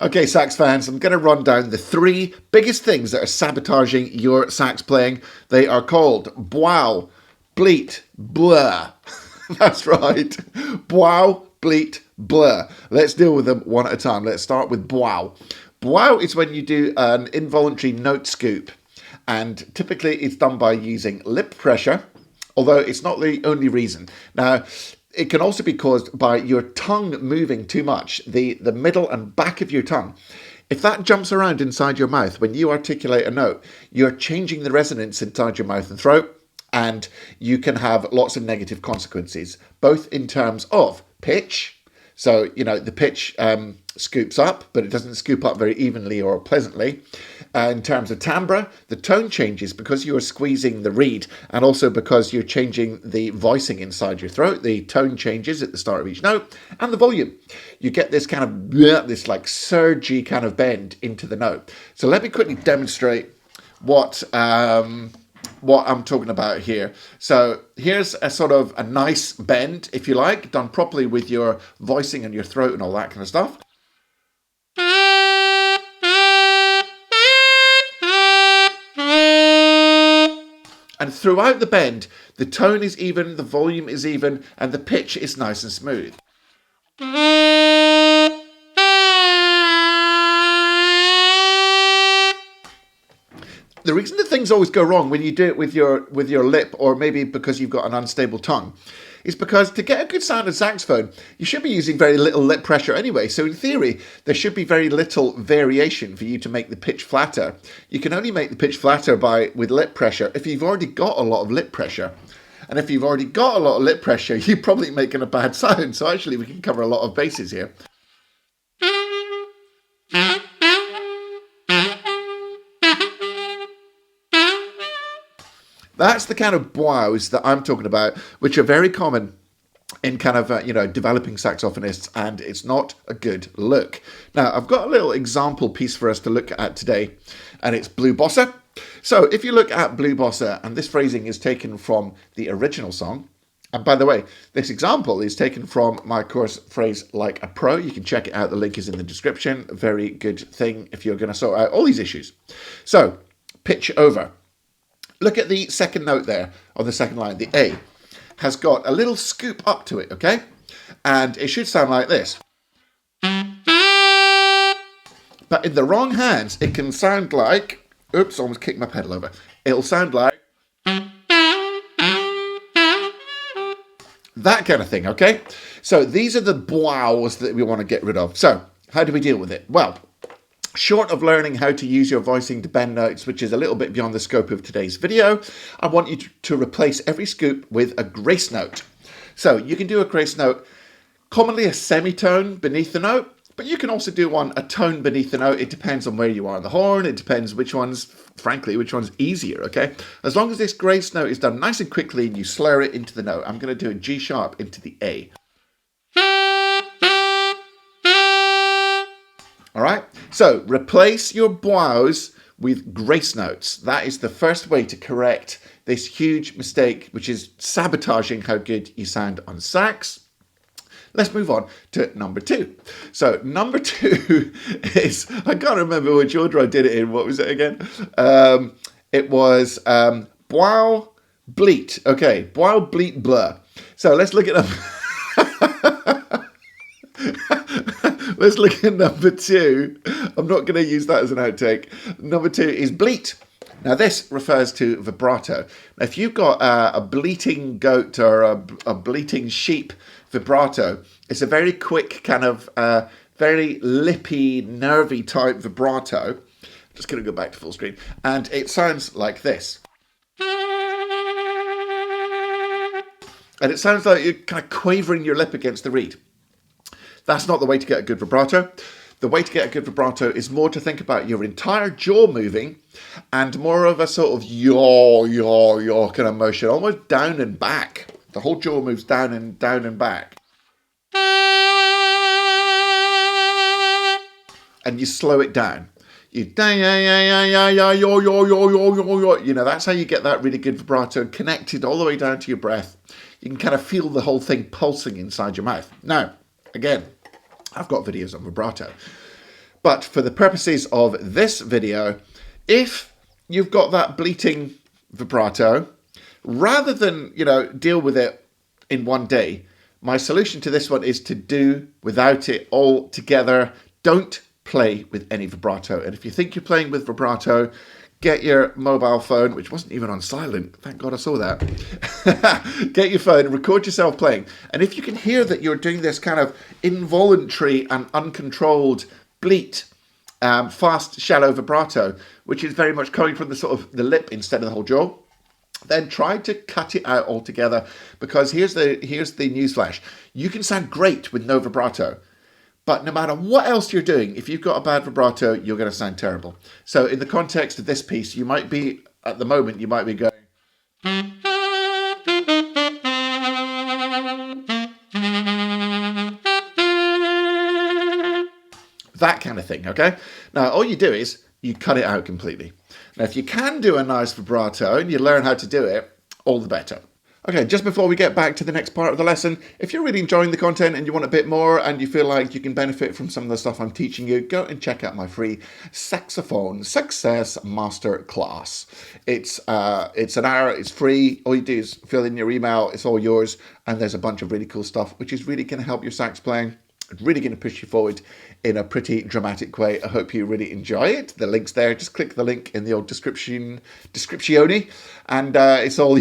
Okay, sax fans, I'm going to run down the three biggest things that are sabotaging your sax playing. They are called BWOW, bleat, blur. That's right. BWOW, bleat, blur. Let's deal with them one at a time. Let's start with BWOW. BWOW is when you do an involuntary note scoop. And typically it's done by using lip pressure, although it's not the only reason. Now, it can also be caused by your tongue moving too much, the middle and back of your tongue. If that jumps around inside your mouth when you articulate a note, you're changing the resonance inside your mouth and throat, and you can have lots of negative consequences, both in terms of pitch. So, you know, the pitch scoops up, but it doesn't scoop up very evenly or pleasantly. In terms of timbre, the tone changes because you are squeezing the reed, and also because you're changing the voicing inside your throat. The tone changes at the start of each note, and the volume. You get this kind of, this like surgy kind of bend into the note. So let me quickly demonstrate what I'm talking about here. So here's a sort of a nice bend, if you like, done properly with your voicing and your throat and all that kind of stuff. And throughout the bend, the tone is even, the volume is even, and the pitch is nice and smooth. The reason that things always go wrong when you do it with your lip, or maybe because you've got an unstable tongue, is because to get a good sound of saxophone, you should be using very little lip pressure anyway. So in theory, there should be very little variation for you to make the pitch flatter. You can only make the pitch flatter with lip pressure if you've already got a lot of lip pressure. And if you've already got a lot of lip pressure, you're probably making a bad sound. So actually, we can cover a lot of bases here. That's the kind of BWOWs that I'm talking about, which are very common in kind of, developing saxophonists, and it's not a good look. Now, I've got a little example piece for us to look at today, and it's Blue Bossa. So if you look at Blue Bossa, and this phrasing is taken from the original song, and by the way, this example is taken from my course, Phrase Like a Pro. You can check it out. The link is in the description. A very good thing if you're going to sort out all these issues. So, pitch over. Look at the second note there on the second line. The A has got a little scoop up to it, okay? And it should sound like this. But in the wrong hands, it can sound like... Oops, almost kicked my pedal over. It'll sound like... that kind of thing, okay? So these are the BWOWs that we want to get rid of. So how do we deal with it? Well, short of learning how to use your voicing to bend notes, which is a little bit beyond the scope of today's video, I want you to replace every scoop with a grace note. So you can do a grace note, commonly a semitone beneath the note, but you can also do a tone beneath the note. It depends on where you are on the horn. It depends which one's easier, okay? As long as this grace note is done nice and quickly and you slur it into the note. I'm going to do a G sharp into the A. All right, so replace your BWOWs with grace notes. That is the first way to correct this huge mistake, which is sabotaging how good you sound on sax. Let's move on to number two. So number two is, I can't remember which order I did it in. What was it again? It was BWOW, bleat. Okay, BWOW, bleat, blur. So let's look at them. Let's look at number two. I'm not going to use that as an outtake. Number two is bleat. Now this refers to vibrato. Now, if you've got a bleating goat or a bleating sheep vibrato, it's a very quick kind of very lippy, nervy type vibrato. I'm just going to go back to full screen. And it sounds like this. And it sounds like you're kind of quavering your lip against the reed. That's not the way to get a good vibrato. The way to get a good vibrato is more to think about your entire jaw moving and more of a sort of yaw kind of motion, almost down and back. The whole jaw moves down and back. And you slow it down. You know, that's how you get that really good vibrato connected all the way down to your breath. You can kind of feel the whole thing pulsing inside your mouth. Now, again, I've got videos on vibrato. But for the purposes of this video, if you've got that bleating vibrato, rather than, deal with it in one day, my solution to this one is to do without it altogether. Don't play with any vibrato. And if you think you're playing with vibrato, get your mobile phone, which wasn't even on silent. Thank God I saw that. Get your phone and record yourself playing. And if you can hear that you're doing this kind of involuntary and uncontrolled bleat, fast, shallow vibrato, which is very much coming from the sort of the lip instead of the whole jaw, then try to cut it out altogether, because here's the newsflash. You can sound great with no vibrato, but no matter what else you're doing, if you've got a bad vibrato, you're going to sound terrible. So in the context of this piece, you might be, at the moment, you might be going... that kind of thing, okay? Now, all you do is you cut it out completely. Now, if you can do a nice vibrato and you learn how to do it, all the better. Okay, just before we get back to the next part of the lesson, if you're really enjoying the content and you want a bit more and you feel like you can benefit from some of the stuff I'm teaching you, go and check out my free Saxophone Success Masterclass. It's an hour, it's free. All you do is fill in your email, it's all yours, and there's a bunch of really cool stuff which is really going to help your sax playing. Really going to push you forward in a pretty dramatic way. I hope you really enjoy it. The link's there. Just click the link in the old descriptione, and it's all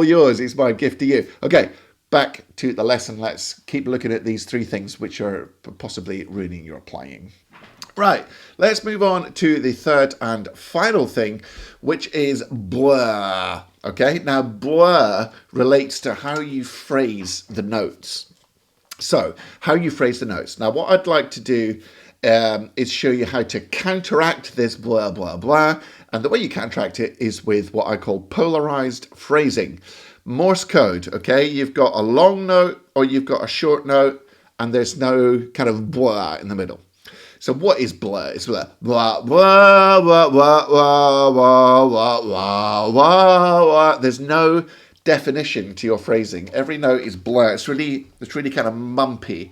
yours. It's my gift to you. Okay, back to the lesson. Let's keep looking at these three things which are possibly ruining your playing. Right, let's move on to the third and final thing, which is blur. Okay, now blur relates to how you phrase the notes. So, how you phrase the notes. Now, what I'd like to do is show you how to counteract this blah, blah, blah. And the way you counteract it is with what I call polarized phrasing. Morse code, okay? You've got a long note or you've got a short note, and there's no kind of blah in the middle. So what is blur? It's blah, blah, blah, blah, blah, blah, blah, blah, blah, blah. There's no definition to your phrasing. Every note is blur. It's really kind of mumpy.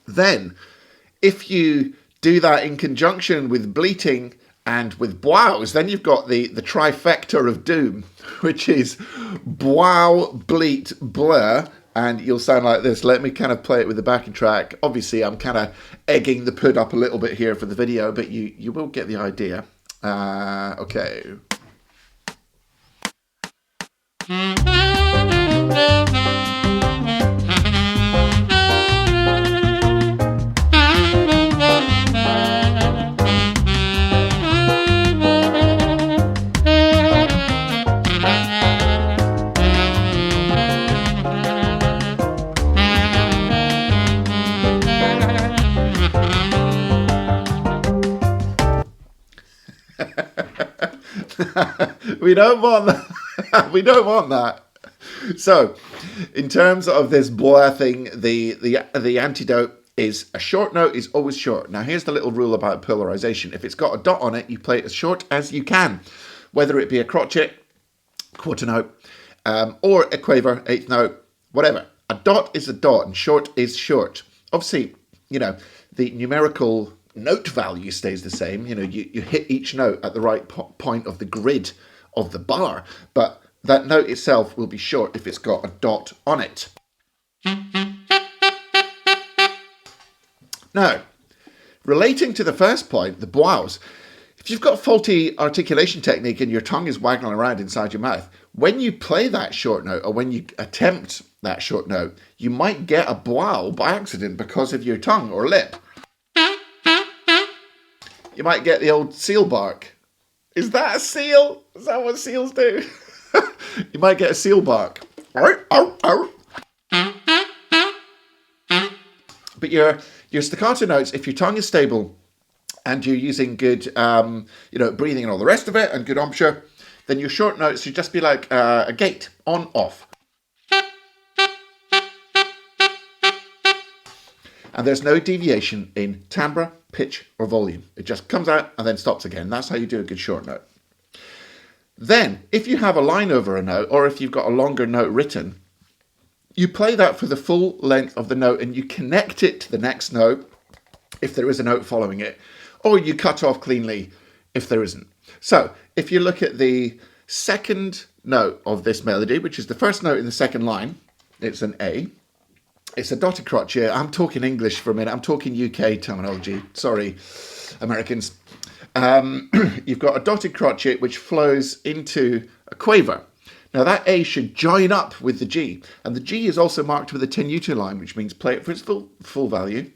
Then, if you do that in conjunction with bleating and with BWOWs, then you've got the trifecta of doom, which is BWOW, bleat, blur, and you'll sound like this. Let me kind of play it with the backing track. Obviously, I'm kind of egging the put up a little bit here for the video, but you will get the idea. Okay. We don't want that. We don't want that. So, in terms of this blur thing, the antidote is a short note is always short. Now, here's the little rule about polarization. If it's got a dot on it, you play it as short as you can, whether it be a crotchet, quarter note, or a quaver, eighth note, whatever. A dot is a dot, and short is short. Obviously, the numerical note value stays the same. You hit each note at the right point of the grid of the bar, but that note itself will be short if it's got a dot on it. Now, relating to the first point, the BWOWs, if you've got faulty articulation technique and your tongue is waggling around inside your mouth, when you play that short note or when you attempt that short note, you might get a BWOW by accident because of your tongue or lip. You might get the old seal bark. Is that a seal? Is that what seals do? You might get a seal bark. But your staccato notes, if your tongue is stable and you're using good, breathing and all the rest of it and good embouchure, then your short notes should just be like a gate, on, off. And there's no deviation in timbre pitch or volume. It just comes out and then stops again. That's how you do a good short note. Then, if you have a line over a note, or if you've got a longer note written, you play that for the full length of the note and you connect it to the next note if there is a note following it, or you cut off cleanly if there isn't. So, if you look at the second note of this melody, which is the first note in the second line, it's an A. It's a dotted crotchet. I'm talking English for a minute. I'm talking UK terminology. Sorry, Americans. You've got a dotted crotchet which flows into a quaver. Now that A should join up with the G, and the G is also marked with a tenuto line, which means play it for its full value.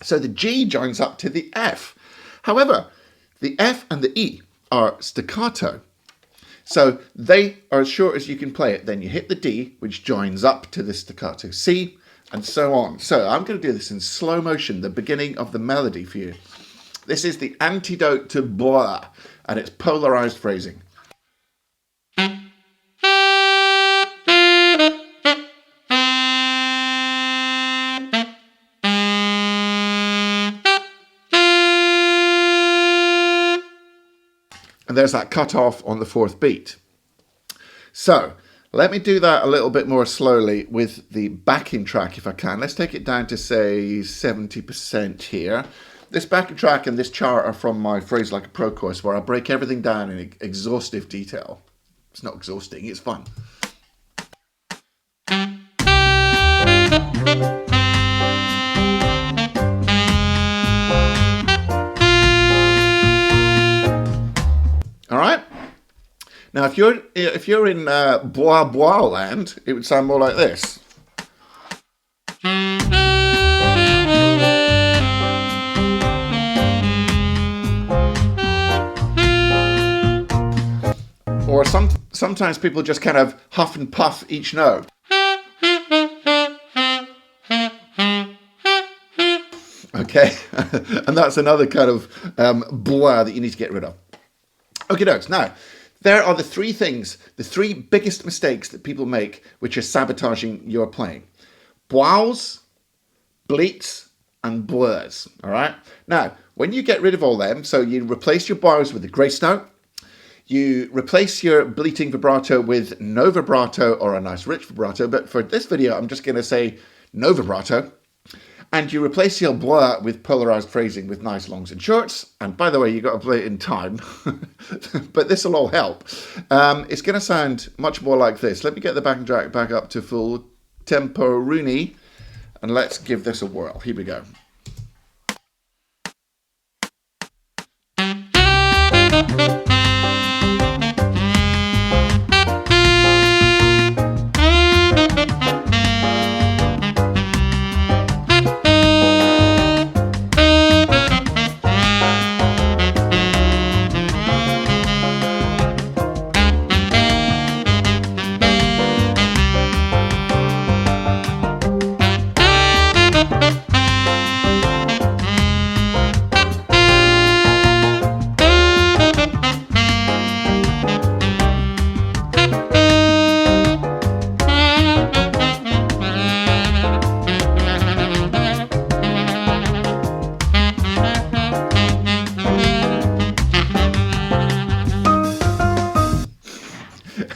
So the G joins up to the F. However, the F and the E are staccato. So they are as short as you can play it. Then you hit the D, which joins up to the staccato C, and so on. So I'm going to do this in slow motion, the beginning of the melody for you. This is the antidote to BWOW, and it's polarized phrasing. And there's that cut off on the fourth beat. So let me do that a little bit more slowly with the backing track if I can. Let's take it down to say 70% here. This backing track and this chart are from my Phrase Like a Pro course where I break everything down in exhaustive detail. It's not exhausting, it's fun. All right. Now, if you're in BWOW land, it would sound more like this. Or sometimes people just kind of huff and puff each note. Okay, and that's another kind of BWOW that you need to get rid of. Okay, dokes. Now, there are the three things, the three biggest mistakes that people make which are sabotaging your playing. BWOWs, BLEATs, and BLURGHs, all right? Now, when you get rid of all them, so you replace your BWOWs with a grace note, you replace your bleating vibrato with no vibrato or a nice rich vibrato, but for this video, I'm just going to say no vibrato. And you replace your BWOW with polarized phrasing with nice longs and shorts. And by the way, you've got to play it in time, but this will all help. It's going to sound much more like this. Let me get the backing track back up to full tempo rooney, and let's give this a whirl. Here we go.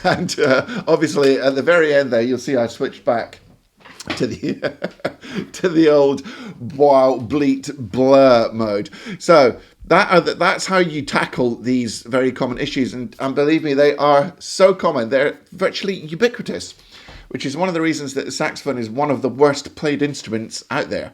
And obviously at the very end there, you'll see I switched back to the to the old BWOW, bleat, blur mode. So that's how you tackle these very common issues. And believe me, they are so common. They're virtually ubiquitous, which is one of the reasons that the saxophone is one of the worst played instruments out there.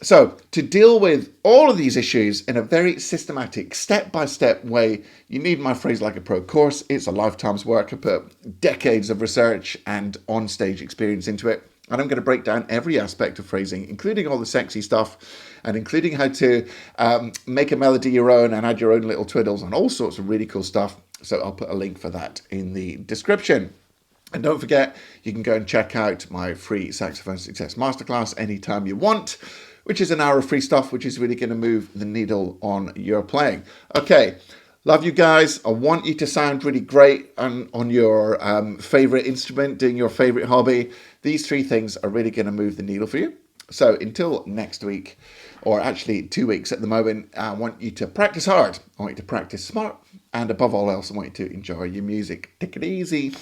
So to deal with all of these issues in a very systematic, step-by-step way, you need my Phrase Like a Pro course. It's a lifetime's work. I put decades of research and on-stage experience into it. And I'm going to break down every aspect of phrasing, including all the sexy stuff, and including how to make a melody your own and add your own little twiddles and all sorts of really cool stuff. So I'll put a link for that in the description. And don't forget, you can go and check out my free Saxophone Success Masterclass anytime you want, which is an hour of free stuff, which is really going to move the needle on your playing. Okay, love you guys. I want you to sound really great on your favorite instrument, doing your favorite hobby. These three things are really going to move the needle for you. So until next week, or actually 2 weeks at the moment, I want you to practice hard. I want you to practice smart. And above all else, I want you to enjoy your music. Take it easy.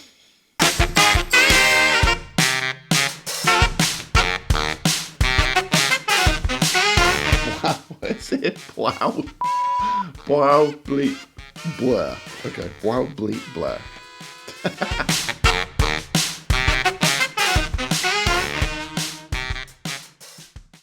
Wow, what is it? Wow. Wow, bleat, blur. Okay, wow, bleat, blur.